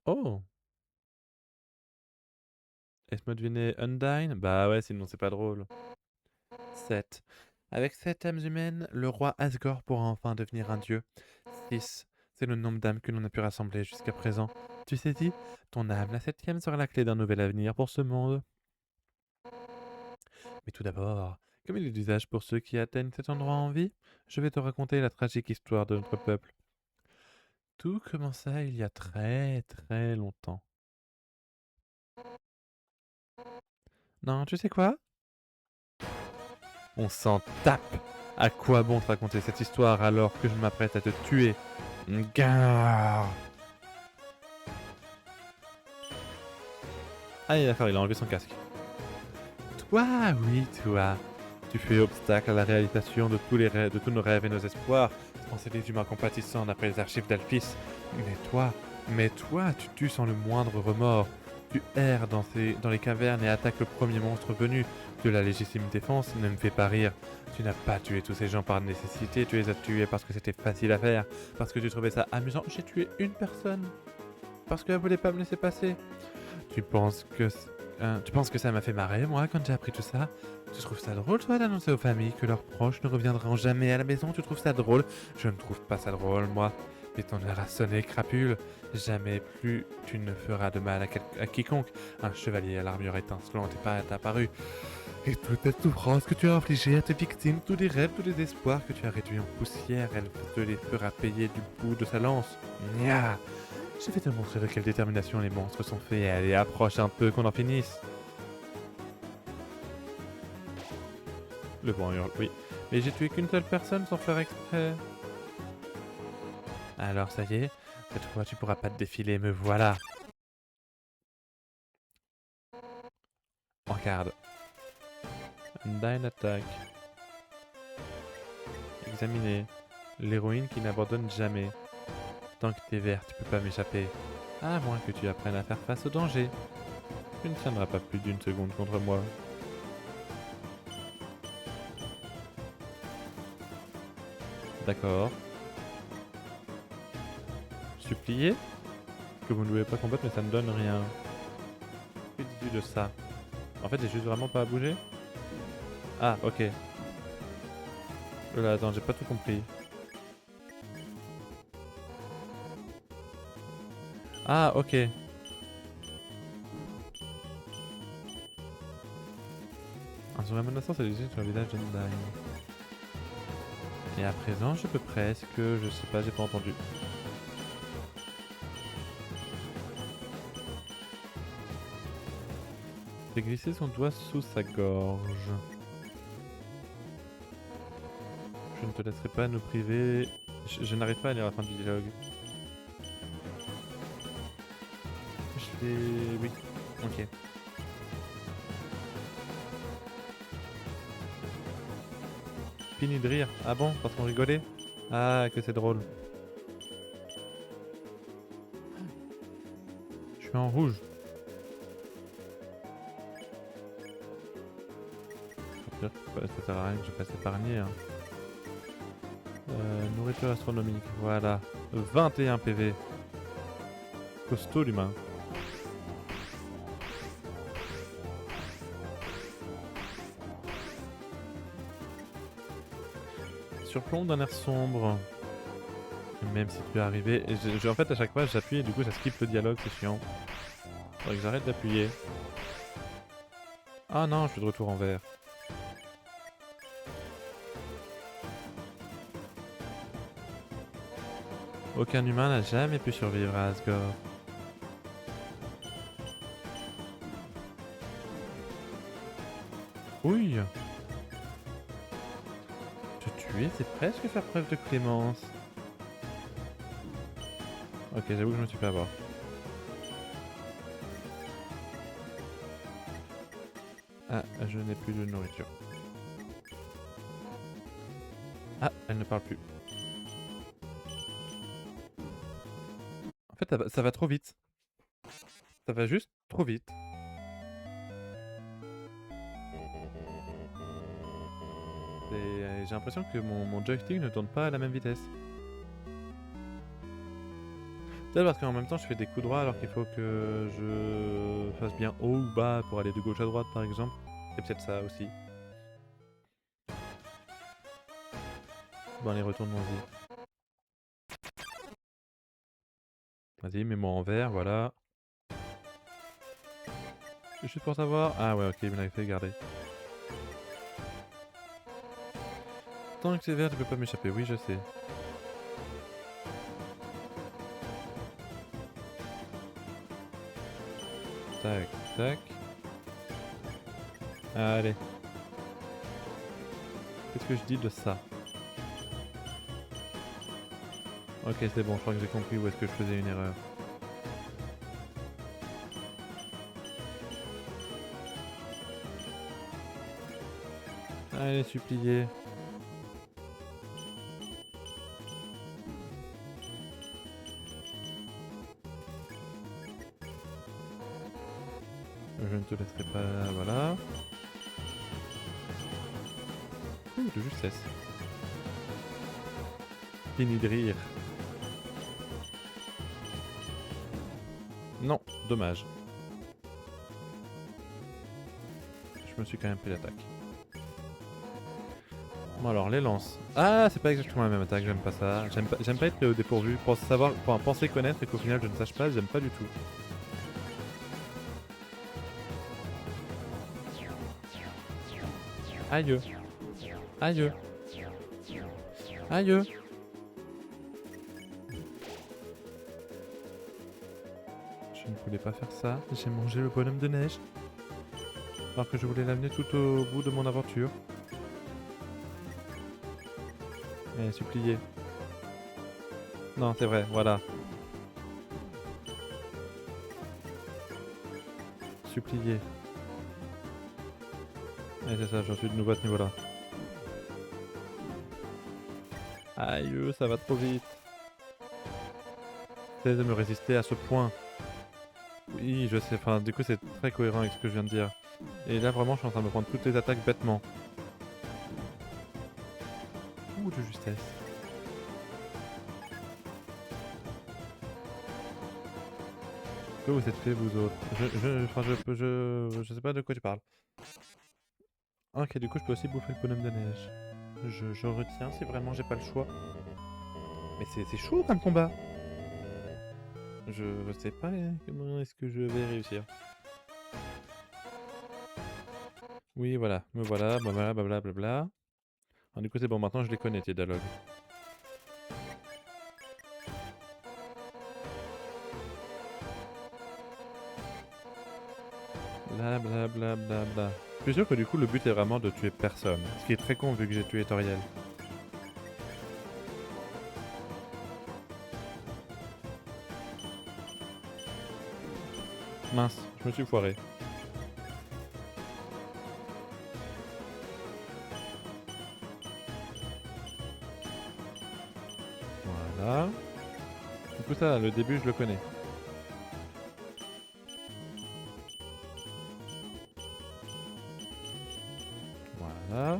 Oh! Laisse-moi deviner, Undyne? Bah ouais, sinon c'est pas drôle. 7. Avec 7 âmes humaines, le roi Asgore pourra enfin devenir un dieu. 6. C'est le nombre d'âmes que l'on a pu rassembler jusqu'à présent. Tu sais dit, ton âme, la septième, sera la clé d'un nouvel avenir pour ce monde. Mais tout d'abord, comme il est d'usage pour ceux qui atteignent cet endroit en vie, je vais te raconter la tragique histoire de notre peuple. Tout commença il y a très très longtemps. Non, tu sais quoi? On s'en tape. À quoi bon te raconter cette histoire alors que je m'apprête à te tuer? Gare. Ah, d'accord, il a enlevé son casque. Toi, oui, toi. Tu fais obstacle à la réalisation de tous les rêves, de tous nos rêves et nos espoirs. Penser des humains compatissants d'après les archives d'Alphys. Mais toi, tu tues sans le moindre remords. Tu erres dans les cavernes et attaques le premier monstre venu. De la légitime défense ne me fait pas rire. Tu n'as pas tué tous ces gens par nécessité, tu les as tués parce que c'était facile à faire, parce que tu trouvais ça amusant. J'ai tué une personne, parce qu'elle voulait pas me laisser passer. Tu penses que tu penses que ça m'a fait marrer, moi, quand j'ai appris tout ça? Tu trouves ça drôle, toi, d'annoncer aux familles que leurs proches ne reviendront jamais à la maison? Tu trouves ça drôle? Je ne trouve pas ça drôle, moi. Mais ton heure a sonné, crapule. Jamais plus tu ne feras de mal à quiconque. Un chevalier à l'armure étincelante est apparu. Et toute la souffrance que tu as infligée à tes victimes, tous les rêves, tous les espoirs que tu as réduits en poussière, elle te les fera payer du bout de sa lance. Nya. Je vais te montrer de quelle détermination les monstres sont faits. Allez, approche un peu qu'on en finisse. Le vent hurle, oui. Mais j'ai tué qu'une seule personne sans faire exprès. Alors ça y est, cette fois tu pourras pas te défiler, me voilà. Regarde. Undyne attaque. Examiner. L'héroïne qui n'abandonne jamais. Tant que t'es vert, tu peux pas m'échapper. À moins que tu apprennes à faire face au danger. Tu ne tiendras pas plus d'une seconde contre moi. D'accord. Supplier que vous ne devez pas combattre, mais ça ne donne rien. Que dis-tu de ça? En fait, j'ai juste vraiment pas à bouger. Ah, ok. Là, attends, j'ai pas tout compris. Ah, ok. Un sourire menaçant s'est dirigé sur le village d'Undyne. Et à présent, je peux presque... Je sais pas, j'ai pas entendu. Fait glisser son doigt sous sa gorge. Je ne te laisserai pas nous priver... Je n'arrive pas à lire la fin du dialogue. Je vais... Oui. Ok. Fini de rire. Ah bon? Parce qu'on rigolait? Ah, que c'est drôle. Je suis en rouge. Ça sert à rien que je fasse épargner. Hein. Nourriture astronomique, voilà. 21 PV. Costaud l'humain. Surplombe d'un air sombre. Même si tu es arrivé... En fait, à chaque fois, j'appuie et du coup, ça skip le dialogue, c'est chiant. Faudrait que j'arrête d'appuyer. Ah non, je suis de retour en vert. Aucun humain n'a jamais pu survivre à Asgore. Oui. Te tuer, c'est presque faire preuve de clémence. Ok, j'avoue que je me suis fait avoir. Ah, je n'ai plus de nourriture. Ah, elle ne parle plus. En fait, ça va trop vite. Ça va juste trop vite. J'ai l'impression que mon joystick ne tourne pas à la même vitesse. Peut-être parce qu'en même temps je fais des coups droits alors qu'il faut que je fasse bien haut ou bas pour aller de gauche à droite par exemple. C'est peut-être ça aussi. Bon allez, retournons-y. Vas-y, mets-moi en vert, voilà. Juste pour savoir. Ah ouais, ok, il me l'avait fait garder. Tant que c'est vert, tu peux pas m'échapper, oui je sais. Tac, tac. Allez. Qu'est-ce que je dis de ça? Ok, c'est bon, je crois que j'ai compris où est-ce que je faisais une erreur. Allez, supplier. Je ne te laisserai pas... Voilà. Ouh, de justesse. Fini de rire. Non, dommage. Je me suis quand même pris l'attaque. Bon alors, les lances. Ah, c'est pas exactement la même attaque, j'aime pas ça. J'aime pas être pris au dépourvu. Penser connaître et qu'au final je ne sache pas, j'aime pas du tout. Aïe. Aïe. Aïe. Je ne voulais pas faire ça. J'ai mangé le bonhomme de neige. Alors que je voulais l'amener tout au bout de mon aventure. Eh, supplier. Non, c'est vrai, voilà. Supplier. Eh, c'est ça, j'en suis de nouveau à ce niveau-là. Aïe, ça va trop vite. J'essaie de me résister à ce point. Oui, je sais, enfin, du coup, c'est très cohérent avec ce que je viens de dire. Et là, vraiment, je suis en train de me prendre toutes les attaques bêtement. Ouh, de justesse. Que vous êtes fait, vous autres? Je sais pas de quoi tu parles. Ok, du coup, je peux aussi bouffer le bonhomme de neige. Je retiens si vraiment j'ai pas le choix. Mais c'est chaud comme combat. Je sais pas comment est-ce que je vais réussir. Oui, voilà, me voilà, blablabla, blablabla. Du coup, c'est bon, maintenant je les connais, tes dialogues. Blablabla. Je suis sûr que du coup, le but est vraiment de tuer personne. Ce qui est très con vu que j'ai tué Toriel. Mince, je me suis foiré. Voilà. Du coup, ça, le début, je le connais. Voilà.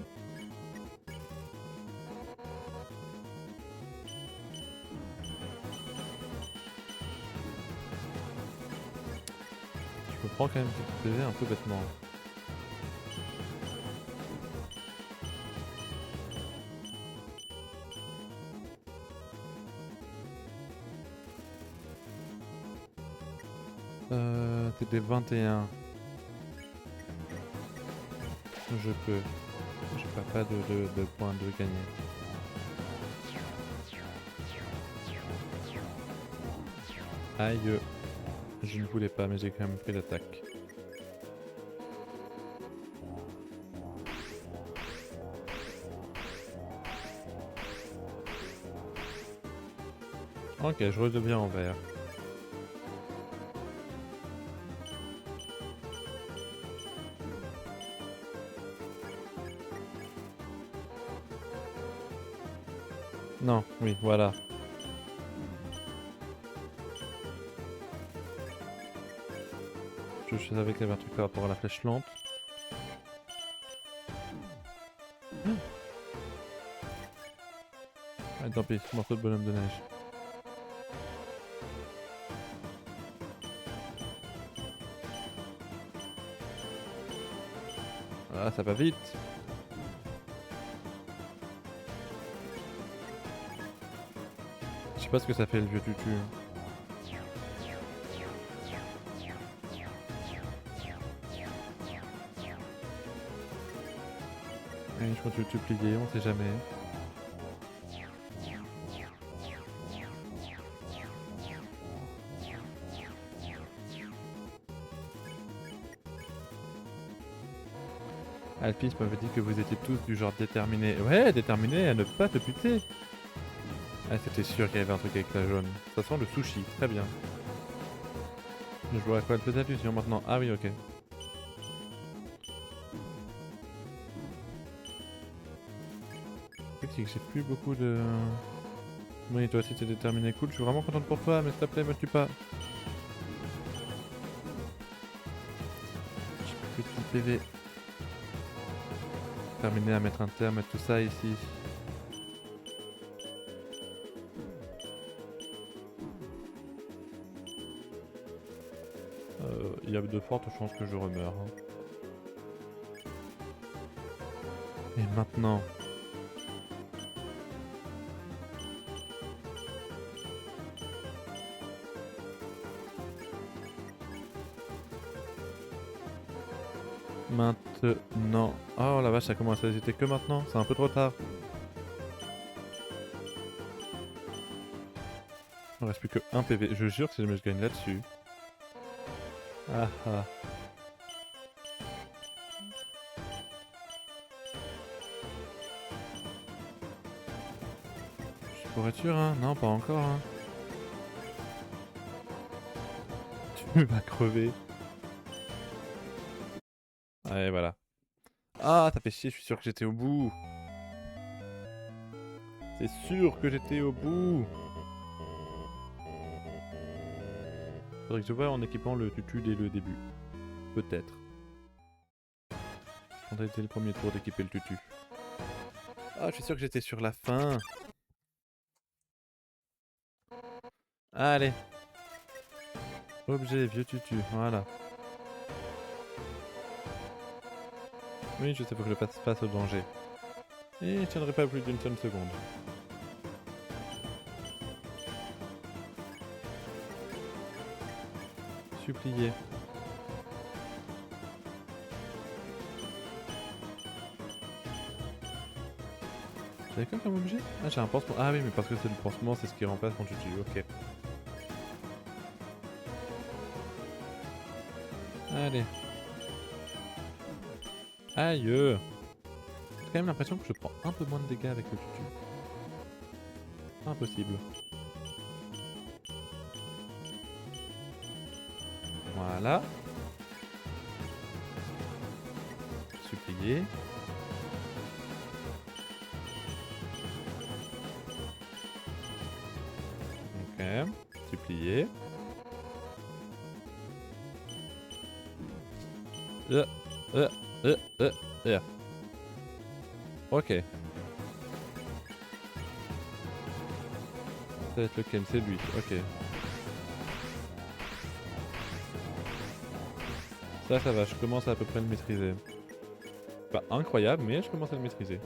Je me prends quand même quelques PV un peu bêtement. T'es des 21. Je peux. J'ai pas de points de gagner. Aïe. Je ne voulais pas, mais j'ai quand même pris l'attaque. Ok, je redeviens en vert. Non, oui, voilà. Je savais qu'il y avait un truc par rapport à la flèche lente. Ah, tant pis, morceau de bonhomme de neige. Ah, ça va vite. Je sais pas ce que ça fait le vieux tutu. Oui, je crois que tu plier, on sait jamais. Alphys m'avait dit que vous étiez tous du genre déterminés. Ouais, déterminés à ne pas te buter. Ah, c'était sûr qu'il y avait un truc avec la jaune. Ça sent le sushi, très bien. Je vois à quoi elle fait allusion maintenant. Ah oui, ok. Le truc, c'est que j'ai plus beaucoup de... Oui, toi aussi t'es déterminé, cool. Je suis vraiment contente pour toi, mais s'il te plaît, me tue pas. J'ai plus de PV. Terminé à mettre un terme à tout ça ici. Il y a de fortes chances que je remeure. Hein. Et maintenant... Maintenant... Oh la vache, ça commence à hésiter que maintenant. C'est un peu trop tard. Il ne reste plus que 1 PV. Je jure que si jamais je gagne là-dessus... Ah ah. Je suis pour être sûr, hein. Non, pas encore, hein. Tu vas crever. Allez, voilà. Ah, t'as fait chier, je suis sûr que j'étais au bout. C'est sûr que j'étais au bout. Faudrait que je voie en équipant le tutu dès le début. Peut-être. Quand a été le premier tour d'équiper le tutu. Ah, je suis sûr que j'étais sur la fin. Allez. Objet, vieux tutu, voilà. Oui, je sais, faut que je passe face au danger. Et je tiendrai pas plus d'une seule seconde. Supplier. J'avais quoi comme objet? Ah, j'ai un pansement. Ah oui, mais parce que c'est le pansement, c'est ce qui remplace mon tutu, ok. Allez. Aïe. J'ai quand même l'impression que je prends un peu moins de dégâts avec le tutu. Impossible. Voilà. Supplier. Ok. Supplier. Euh, euh, euh. Ok. Ça va être lequel? C'est lui. Ok. Ça va. Je commence à peu près le maîtriser. Pas incroyable, mais je commence à le maîtriser.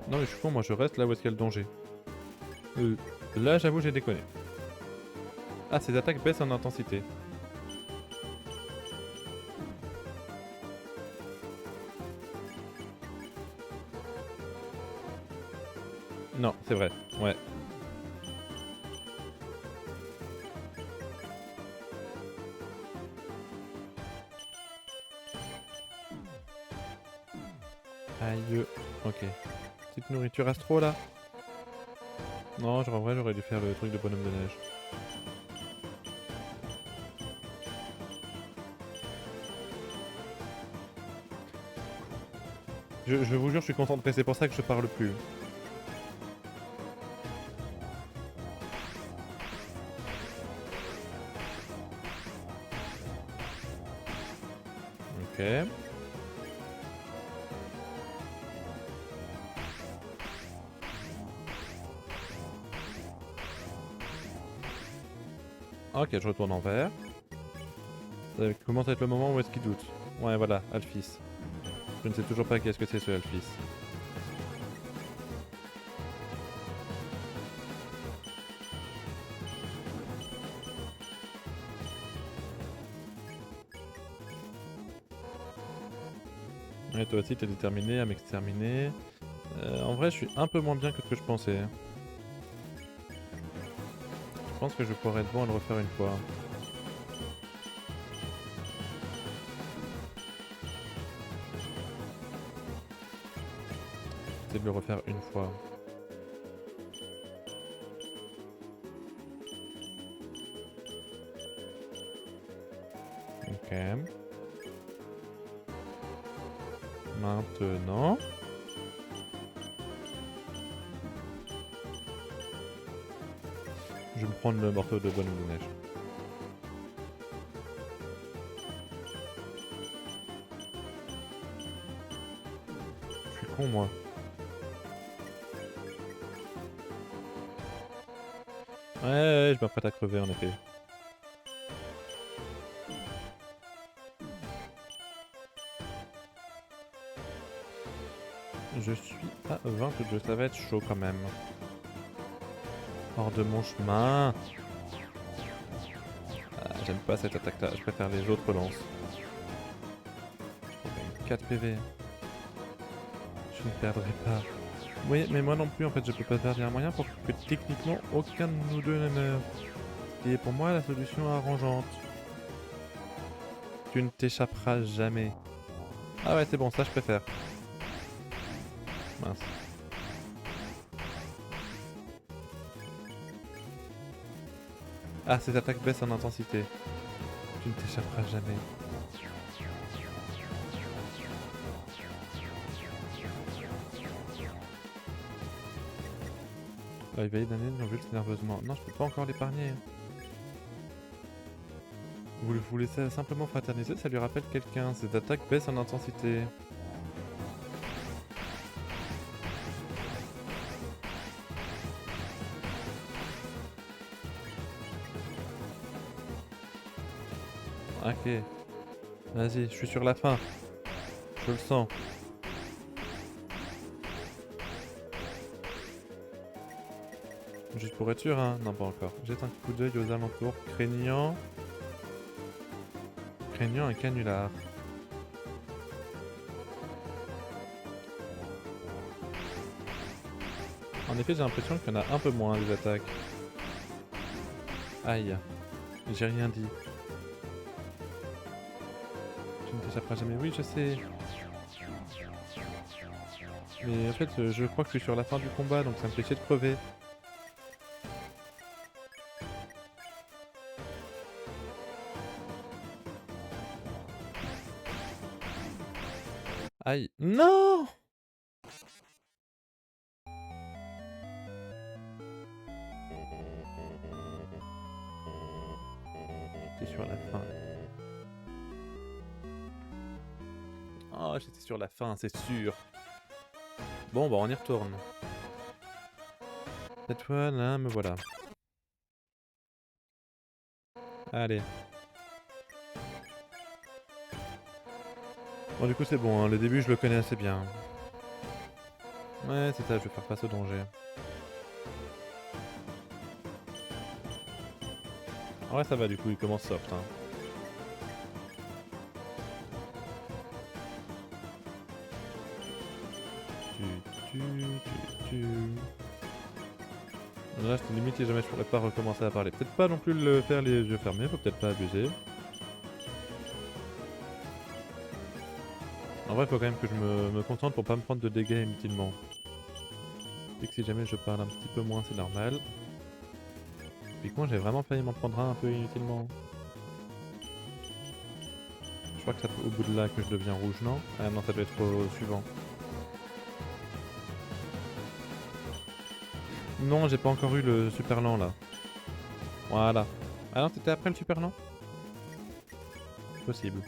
Non mais je suis con, moi je reste là où est-ce qu'il y a le danger. Là j'avoue j'ai déconné. Ah, ses attaques baissent en intensité. Non, c'est vrai, ouais. Aïe, ok. Petite nourriture astro là. Non, genre en vrai j'aurais dû faire le truc de bonhomme de neige. Je vous jure, je suis concentré, c'est pour ça que je parle plus. Ok. Ok, je retourne en vert. Ça commence à être le moment où est-ce qu'il doute. Ouais, voilà, Alphys. Je ne sais toujours pas qu'est-ce que c'est ce Alphys. Ouais, toi aussi t'es déterminé à m'exterminer. En vrai, je suis un peu moins bien que ce que je pensais. Je pense que je pourrais être bon à le refaire une fois. C'est de le refaire une fois. Ok. Maintenant... Je vais me prendre le morceau de bonne de neige. Je suis con moi. Ouais, je m'apprête à crever en effet. Je suis à 22, ça va être chaud quand même. Hors de mon chemin. Ah, j'aime pas cette attaque là, je préfère les autres lances. Je prends quand même 4 PV. Je ne perdrai pas. Oui, mais moi non plus en fait, je peux pas perdre un moyen pour que techniquement aucun de nous deux ne meure. Ce qui est pour moi la solution arrangeante. Tu ne t'échapperas jamais. Ah ouais, c'est bon, ça je préfère. Mince. Ah, cette attaque baisse en intensité. Tu ne t'échapperas jamais. Ah, il va y donner l'enjulse nerveusement. Non, je peux pas encore l'épargner. Vous laissez simplement fraterniser, ça lui rappelle quelqu'un. Cette attaque baisse en intensité. Ok. Vas-y, je suis sur la fin. Je le sens. Juste pour être sûr, hein. Non, pas encore. Jette un coup d'œil aux alentours, craignant un canular. En effet, j'ai l'impression qu'il y en a un peu moins des attaques. Aïe. J'ai rien dit. Tu ne t'échapperas jamais. Oui, je sais. Mais en fait, je crois que je suis sur la fin du combat, donc ça me fait chier de crever. Aïe. Non! J'étais sur la fin. Oh, j'étais sur la fin, c'est sûr. Bon, bah on y retourne. Cette fois, là, me voilà. Allez. Bon, du coup, c'est bon, hein. Le début, je le connais assez bien. Ouais, c'est ça, je vais faire face au danger. En vrai, ça va, du coup, il commence soft, hein. Tu. Là, c'était limite si jamais je pourrais pas recommencer à parler. Peut-être pas non plus le faire les yeux fermés, faut peut-être pas abuser. En vrai, faut quand même que je me concentre pour pas me prendre de dégâts inutilement. Et que si jamais je parle un petit peu moins, c'est normal. Puis moi, j'ai vraiment failli m'en prendre un peu inutilement. Je crois que c'est au bout de là que je deviens rouge, non? Ah non, ça doit être au suivant. Non, j'ai pas encore eu le super lent là. Voilà. Ah non, c'était après le super lent? Possible.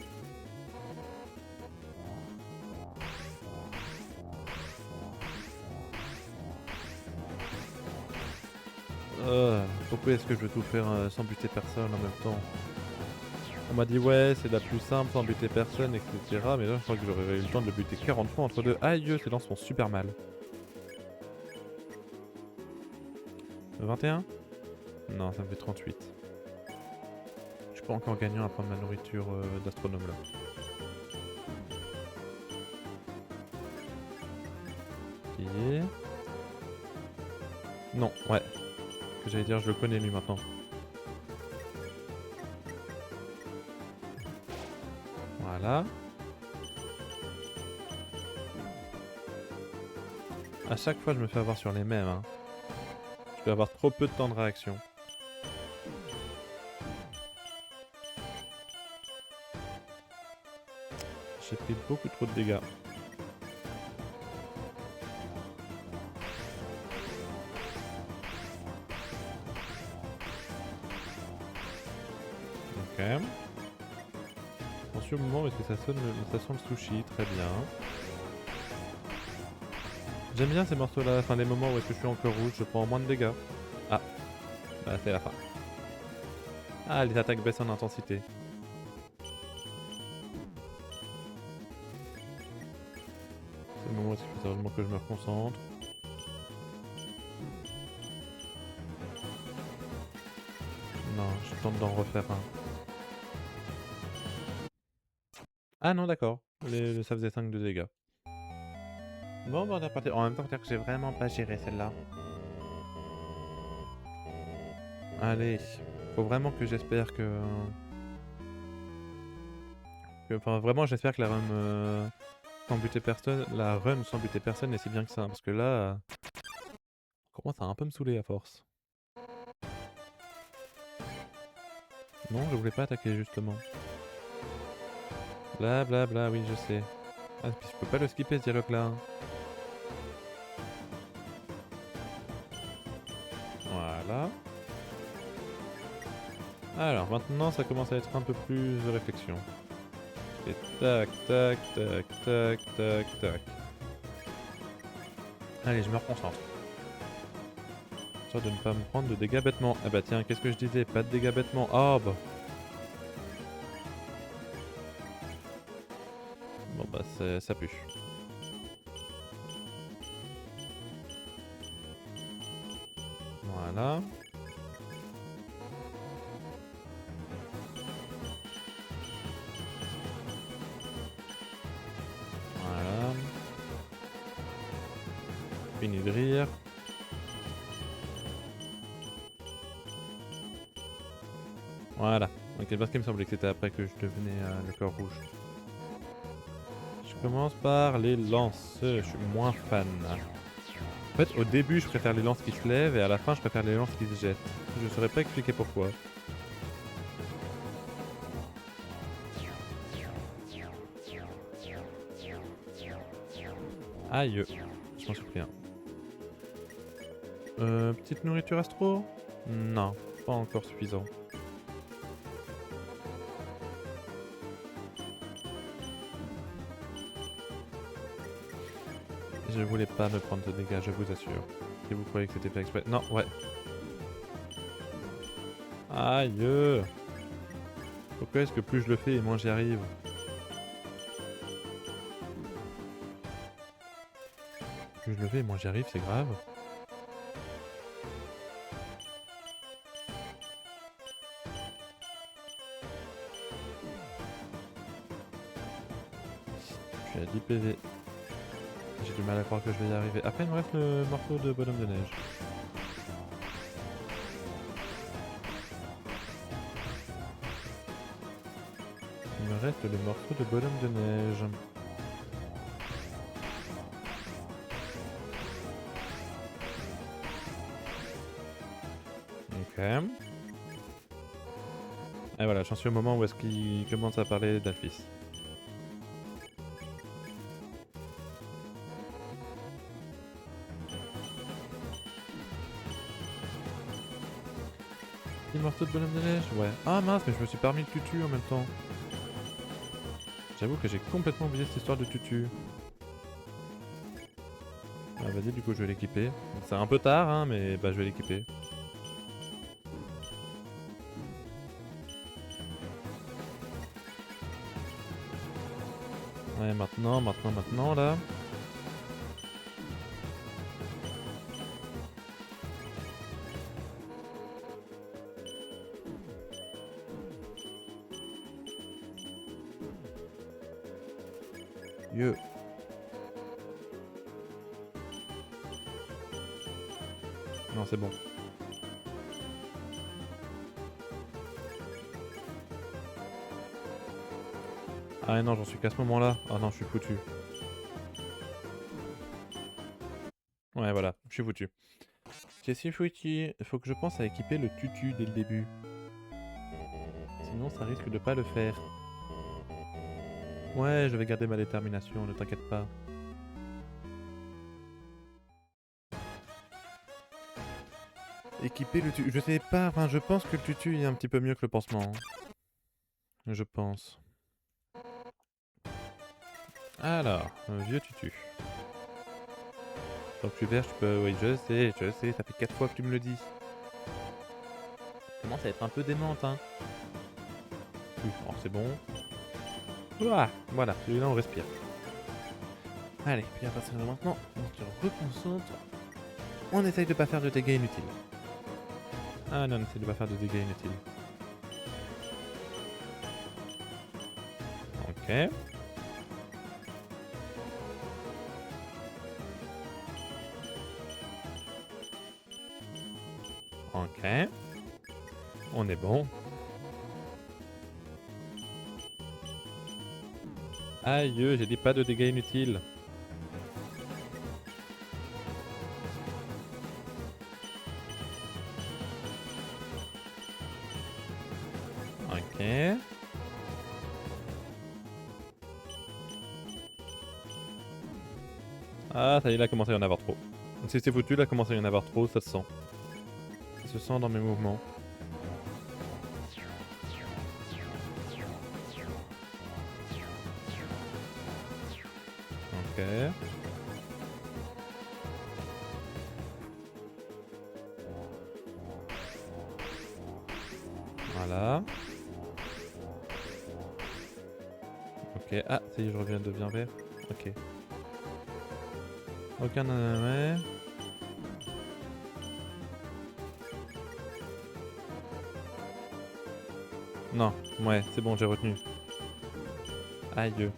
Pourquoi est-ce que je veux tout faire sans buter personne en même temps? On m'a dit ouais, c'est la plus simple sans buter personne, etc. Mais là, je crois que j'aurais eu le temps de le buter 40 fois entre deux. Aïe, ces lances font super mal. 21? Non, ça me fait 38. Je suis pas encore gagnant à prendre ma nourriture d'astronome là. Ok. Non, ouais. Ce que j'allais dire, je le connais lui maintenant. Voilà. À chaque fois, je me fais avoir sur les mêmes. Hein. Je vais avoir trop peu de temps de réaction. J'ai pris beaucoup trop de dégâts. Ok. Attention au moment où est-ce que ça sonne ça sent le sushi, très bien. J'aime bien ces morceaux là, enfin les moments où est-ce que je suis encore rouge, je prends moins de dégâts. Ah, bah c'est la fin. Ah, les attaques baissent en intensité. C'est le moment où il faut sérieusement que je me reconcentre. Non, je tente d'en refaire un. Ah non, d'accord. Ça faisait 5 de dégâts. Bon, bah on est reparti. En même temps, faut dire que j'ai vraiment pas géré celle-là. Allez. Faut vraiment que j'espère que... Enfin, vraiment, j'espère que la run sans buter personne... La run sans buter personne est si bien que ça. Parce que là... on commence à un peu me saouler à force. Non, je voulais pas attaquer, justement. Bla bla bla, oui, je sais. Ah, puis je peux pas le skipper, ce dialogue-là. Hein. Voilà. Alors, maintenant, ça commence à être un peu plus de réflexion. Et tac, tac, tac, tac, tac, tac. Allez, je me reconcentre. Histoire de ne pas me prendre de dégâts bêtement. Ah bah tiens, qu'est-ce que je disais? Pas de dégâts bêtement. Oh bah. Bon bah ça pue. Voilà. Voilà. Fini de rire. Voilà. Ok, parce qu'il me semblait que c'était après que je devenais le corps rouge. Je commence par les lances. Je suis moins fan. En fait, au début, je préfère les lances qui se lèvent et à la fin, je préfère les lances qui se jettent. Je saurais pas expliquer pourquoi. Aïe. Je m'en suis pris un. Petite nourriture astro? Non, pas encore suffisant. Je voulais pas me prendre de dégâts, je vous assure. Si vous croyez que c'était fait exprès... Non, ouais. Aïe. Pourquoi est-ce que plus je le fais et moins j'y arrive? Plus je le fais et moins j'y arrive, c'est grave. Je suis à 10 PV. J'ai du mal à croire que je vais y arriver. Après, il me reste le morceau de bonhomme de neige. Il me reste le morceau de bonhomme de neige. Ok. Et voilà, j'en suis au moment où est-ce qu'il commence à parler d'Alphys. Petit morceau de bonhomme de neige? Ouais. Ah mince, mais je me suis pas remis le tutu en même temps. J'avoue que j'ai complètement oublié cette histoire de tutu. Ah vas-y, du coup je vais l'équiper. C'est un peu tard, hein, mais bah je vais l'équiper. Ouais, maintenant, là. Yo. Non, c'est bon. Ah non, j'en suis qu'à ce moment-là. Ah non, je suis foutu. Ouais, voilà, je suis foutu. Je suis foutu. Il faut que je pense à équiper le tutu dès le début. Sinon, ça risque de pas le faire. Ouais, je vais garder ma détermination, ne t'inquiète pas. Équiper le tutu. Je sais pas, enfin, je pense que le tutu est un petit peu mieux que le pansement, hein. Je pense. Alors, un vieux tutu. Donc tu verges, tu peux... Oui, je sais, ça fait 4 fois que tu me le dis. Ça commence à être un peu démente, hein. Oh, c'est bon. Ouah, voilà, celui-là on respire. Allez, puis à partir de maintenant, on se reconcentre. On essaye de pas faire de dégâts inutiles. Ah non, on essaye de pas faire de dégâts inutiles. Ok. Ok. On est bon. Aïe, j'ai dit pas de dégâts inutiles. Ok. Ah, ça y est, là, commence à y en avoir trop. Si c'est foutu, là, commence à y en avoir trop, ça se sent. Ça se sent dans mes mouvements. Ok. Voilà. Ok. Ah, ça y est, je reviens de bien vert. Ok. Aucun ouais. Non, ouais, c'est bon, j'ai retenu. Aïe.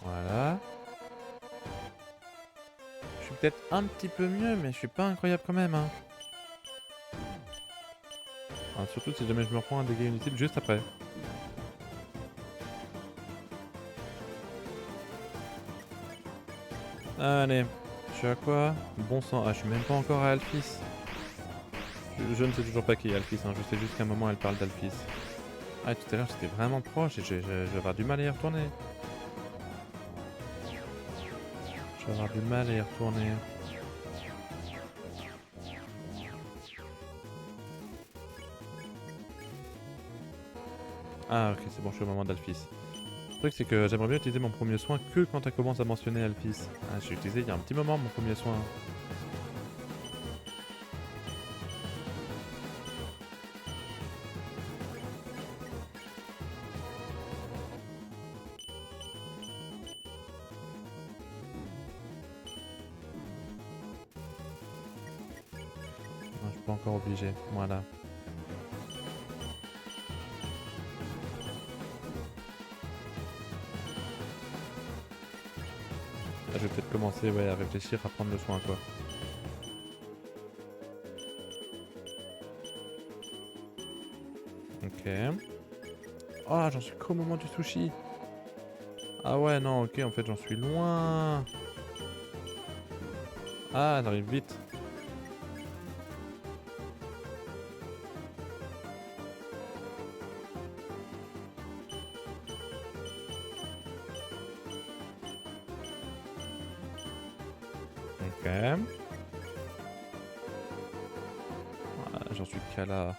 Voilà. Je suis peut-être un petit peu mieux, mais je suis pas incroyable quand même, hein. Enfin, surtout si jamais je me reprends un dégât inutile juste après. Allez. Je suis à quoi? Bon sang. Ah, je suis même pas encore à Alphys. Je ne sais toujours pas qui est Alphys, hein. Je sais juste qu'à un moment elle parle d'Alphys. Ah, tout à l'heure j'étais vraiment proche et je vais avoir du mal à y retourner. Je vais avoir du mal à y retourner. Ah, ok, c'est bon, je suis au moment d'Alphys. Le truc, c'est que j'aimerais bien utiliser mon premier soin que quand elle commence à mentionner Alphys. Ah, j'ai utilisé il y a un petit moment mon premier soin. Non, je suis pas encore obligé. Voilà. Là, je vais peut-être commencer ouais, à réfléchir à prendre le soin, quoi. Ok. Oh, j'en suis qu'au moment du sushi. Ah ouais, non, ok, en fait, j'en suis loin. Ah, j'arrive vite. Ok. Ah, j'en suis qu'à là.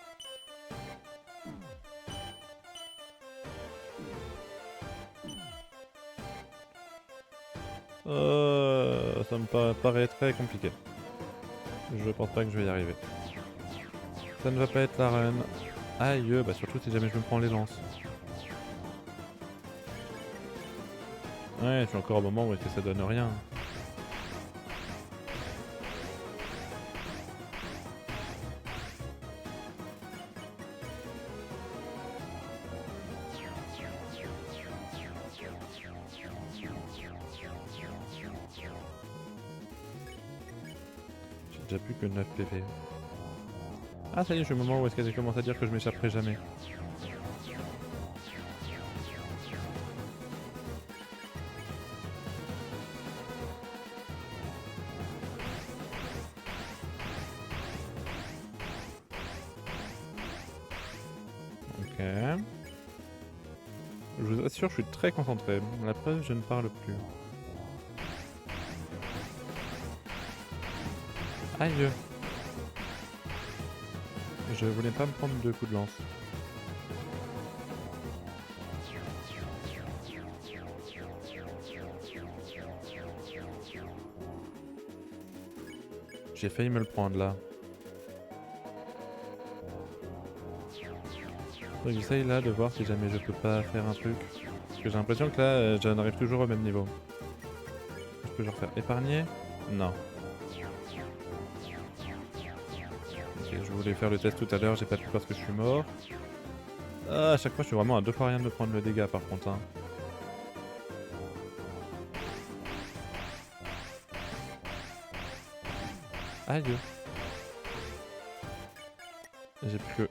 Ça me paraît très compliqué. Je pense pas que je vais y arriver. Ça ne va pas être la run. Aïe, bah surtout si jamais je me prends les lances. Ouais, je suis encore au moment où est-ce que ça donne rien. J'ai déjà plus que 9 PV. Ah ça y est, je suis au moment où est-ce qu'elle commence à dire que je m'échapperai jamais. Ok. Je vous assure, je suis très concentré. La preuve, je ne parle plus. Aïe! Je voulais pas me prendre 2 coups de lance. J'ai failli me le prendre là. Donc j'essaye là de voir si jamais je peux pas faire un truc. Parce que j'ai l'impression que là, j'en arrive toujours au même niveau. Je peux genre faire épargner? Non. Ok, je voulais faire le test tout à l'heure, j'ai pas pu parce que je suis mort. Ah, à chaque fois je suis vraiment à 2 fois rien de prendre le dégât par contre. Hein. Aïe. J'ai plus que...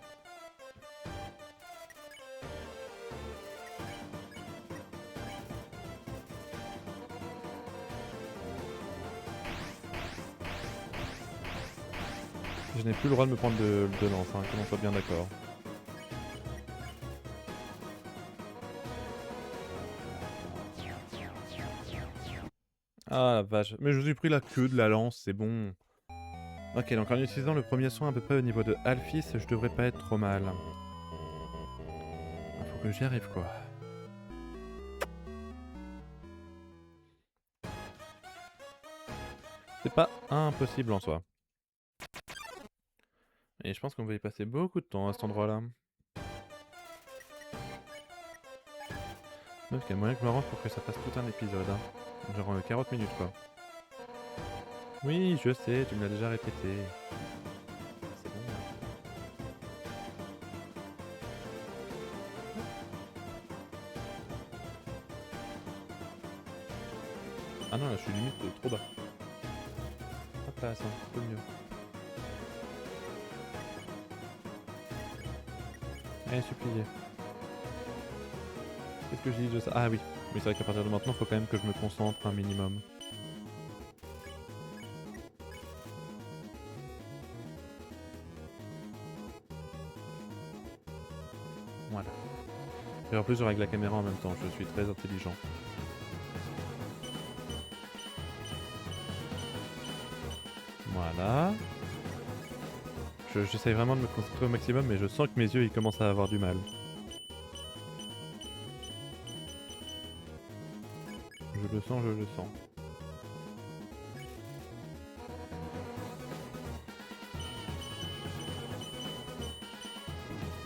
Je n'ai plus le droit de me prendre de lance, hein, qu'on en soit bien d'accord. Ah la vache, mais je vous ai pris la queue de la lance, c'est bon. Ok, donc en utilisant le premier soin à peu près au niveau de Alphys, je devrais pas être trop mal. Faut que j'y arrive quoi. C'est pas impossible en soi. Et je pense qu'on va y passer beaucoup de temps à cet endroit-là. Parce qu'il y a moyen que je m'arrange pour que ça fasse tout un épisode. Hein. Genre 40 minutes quoi. Oui, je sais, tu me l'as déjà répété. C'est bon. Ah non, là je suis limite trop bas. Hop là, c'est un peu mieux. Allez, supplier. Qu'est-ce que je dis de ça? Ah oui, mais c'est vrai qu'à partir de maintenant, faut quand même que je me concentre un minimum. Voilà. Et en plus, je règle la caméra en même temps, je suis très intelligent. Voilà. J'essaye vraiment de me concentrer au maximum, mais je sens que mes yeux ils commencent à avoir du mal. Je le sens, je le sens.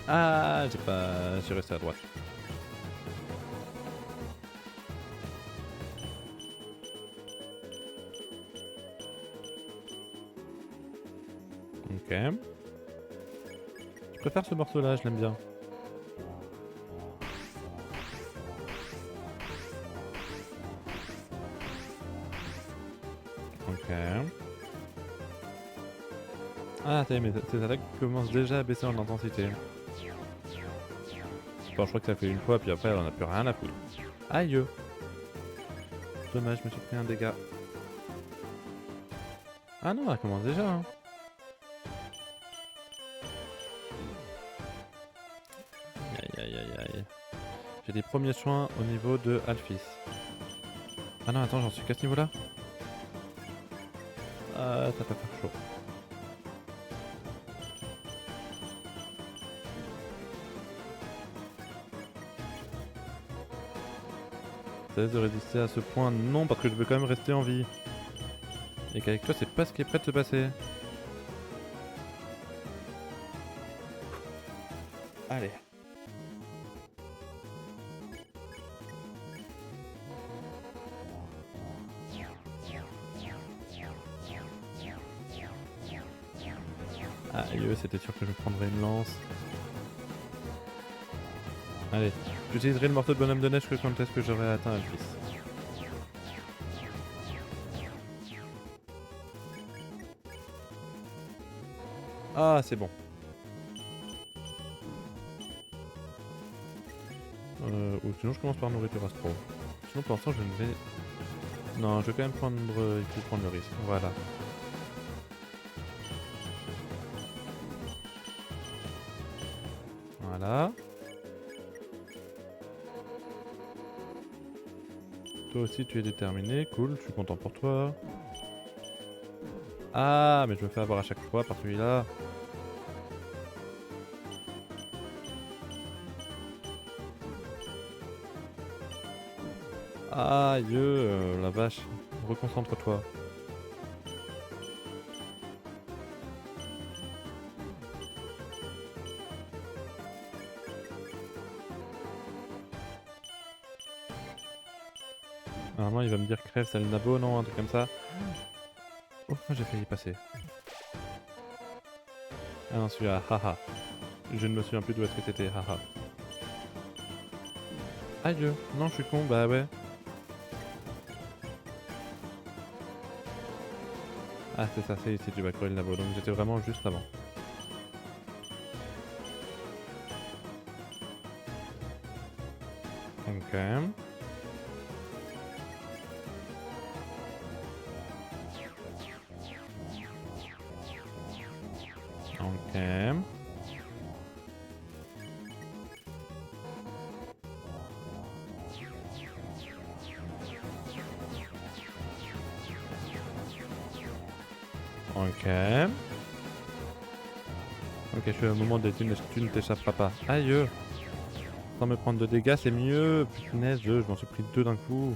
Ah, j'ai pas... J'ai resté à droite. Ok. Je préfère ce morceau-là, je l'aime bien. Ok. Ah, ça y est, mais ces attaques commencent déjà à baisser en intensité. Bon, je crois que ça fait une fois, puis après, on a plus rien à foutre. Aïe! Dommage, je me suis pris un dégât. Ah non, elle commence déjà, hein. Aïe aïe aïe aïe. J'ai des premiers soins au niveau de Alphys. Ah non, attends, j'en suis qu'à ce niveau-là? Ah, ça va faire chaud. Ça laisse de résister à ce point? Non, parce que je veux quand même rester en vie. Et qu'avec toi, c'est pas ce qui est prêt de se passer. Allez. Aïe, c'était sûr que je prendrais une lance. Allez, j'utiliserai le morceau de bonhomme de neige que quand est-ce que j'aurai atteint un fils. Ah, c'est bon. Ou sinon je commence par nourriture astro. Sinon pour l'instant je ne vais... Non, je vais quand même prendre... il faut prendre le risque. Voilà. Voilà. Toi aussi tu es déterminé, cool, je suis content pour toi. Ah, mais je me fais avoir à chaque fois par celui-là. Aïe, la vache. Reconcentre-toi. Normalement, il va me dire crève, c'est le nabo, non? Un truc comme ça. Oh, j'ai failli passer. Ah non, celui-là, haha. Je ne me souviens plus d'où est-ce que c'était, haha. Aïe, non, je suis con, bah ouais. Ah, c'est ça, c'est ici, tu vas crever le nabo, donc j'étais vraiment juste avant. Ok. Ok. Ok. Ok, je suis au moment de tu ne t'échapperas pas. Aïe. Sans me prendre de dégâts, c'est mieux. Punaise, je m'en suis pris 2 d'un coup.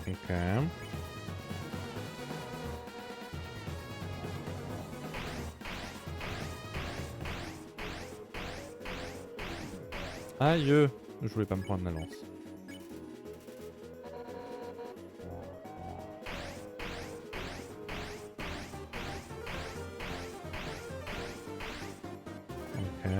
Ok. Aïe. Je voulais pas me prendre la lance. Ok.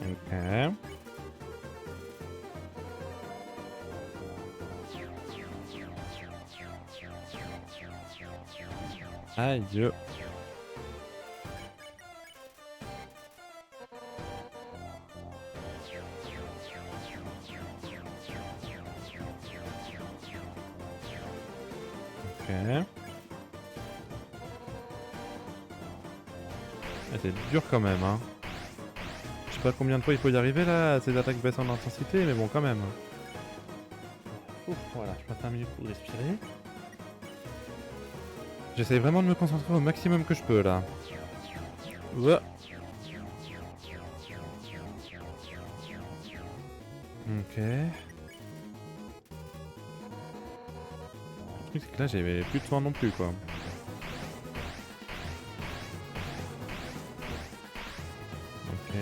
Ok. Aïe. Ok. Ah, c'est dur quand même, hein. Je sais pas combien de fois il faut y arriver là, ces attaques baissent en intensité, mais bon, quand même. Ouf, voilà, je passe 5 minutes pour respirer. J'essaie vraiment de me concentrer au maximum que je peux là. Ouah. Ok. Le truc c'est que là j'avais plus de soin non plus quoi. Ok.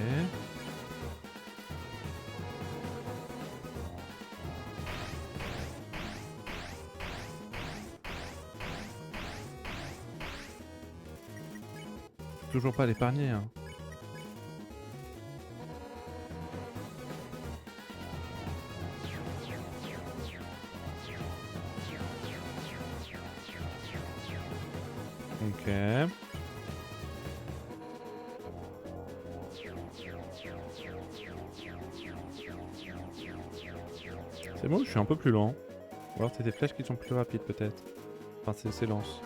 Toujours pas l'épargner hein. Ok. C'est bon, je suis un peu plus lent. Ou alors c'est des flèches qui sont plus rapides peut-être. Enfin c'est lance.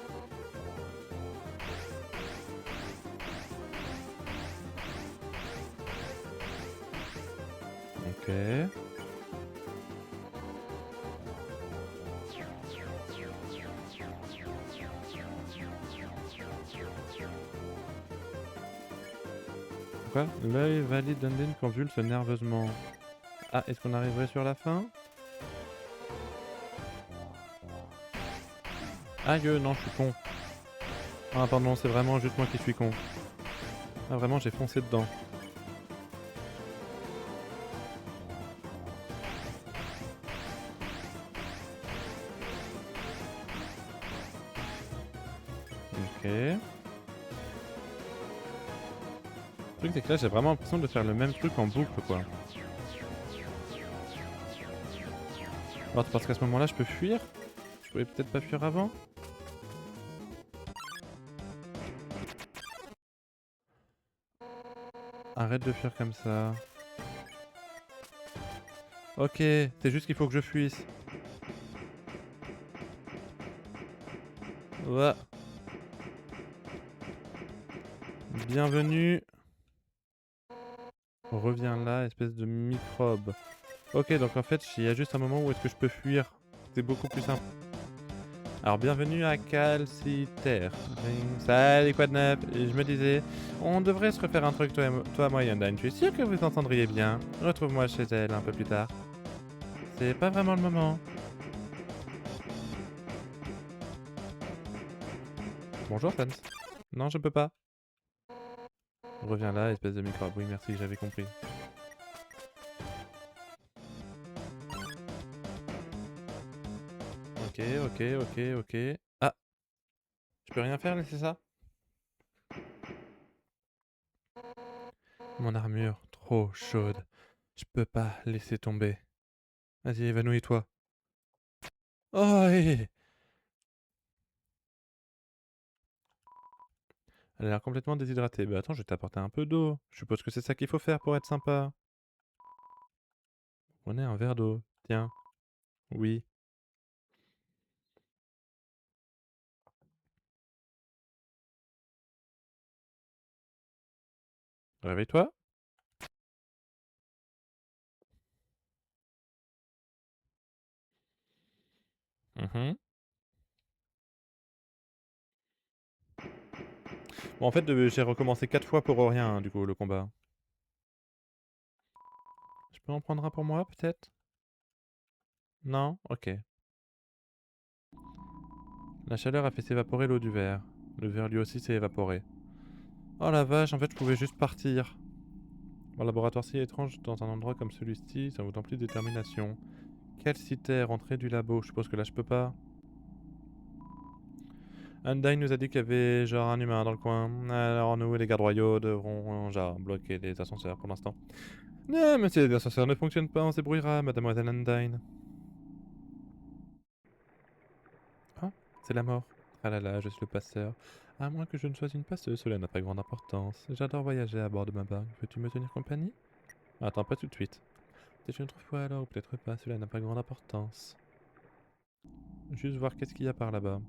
Ok. Quoi? L'œil valide Undyne convulse nerveusement. Ah, est-ce qu'on arriverait sur la fin? Aïe, non, je suis con. Ah, pardon, c'est vraiment juste moi qui suis con. Ah, vraiment, j'ai foncé dedans. Ok. Le truc, c'est que là, j'ai vraiment l'impression de faire le même truc en boucle, quoi. Alors, parce qu'à ce moment-là, je peux fuir? Je pouvais peut-être pas fuir avant? Arrête de fuir comme ça. Ok, c'est juste qu'il faut que je fuisse. Ouais. Bienvenue. Reviens là, espèce de microbe. Ok, donc en fait, il y a juste un moment où est-ce que je peux fuir. C'est beaucoup plus simple. Alors, bienvenue à Calciter. Salut, quoi de neuf? Je me disais, on devrait se refaire un truc, toi moi et Undyne. Je suis sûr que vous entendriez bien. Retrouve-moi chez elle un peu plus tard. C'est pas vraiment le moment. Bonjour, Sans. Non, je peux pas. Reviens là, espèce de microbe. Oui, merci, j'avais compris. Ok, ok, ok, ok. Ah, je peux rien faire, laissez ça? Mon armure, trop chaude. Je peux pas laisser tomber. Vas-y, évanouis-toi. Oh, hé. Elle a l'air complètement déshydratée. Bah attends, je vais t'apporter un peu d'eau. Je suppose que c'est ça qu'il faut faire pour être sympa. Prenez un verre d'eau. Tiens. Oui. Réveille-toi. Mhm. Bon, en fait, j'ai recommencé 4 fois pour rien, du coup, le combat. Je peux en prendre un pour moi, peut-être? Non? Ok. La chaleur a fait s'évaporer l'eau du verre. Le verre lui aussi s'est évaporé. Oh la vache, en fait, je pouvais juste partir. Un laboratoire si étrange dans un endroit comme celui-ci, ça vous donne plus de détermination. Calciter, entrée du labo. Je suppose que là, je peux pas. Undyne nous a dit qu'il y avait genre un humain dans le coin. Alors nous et les gardes royaux devront genre bloquer les ascenseurs pour l'instant. Mais si les ascenseurs ne fonctionnent pas, on se débrouillera, mademoiselle Undyne. Ah, c'est la mort. Ah là là, je suis le passeur. À moins que je ne sois une passeuse, cela n'a pas grande importance. J'adore voyager à bord de ma barque. Veux-tu me tenir compagnie? Attends, pas tout de suite. Peut-être une autre fois alors, ou peut-être pas, cela n'a pas grande importance. Juste voir qu'est-ce qu'il y a par là-bas.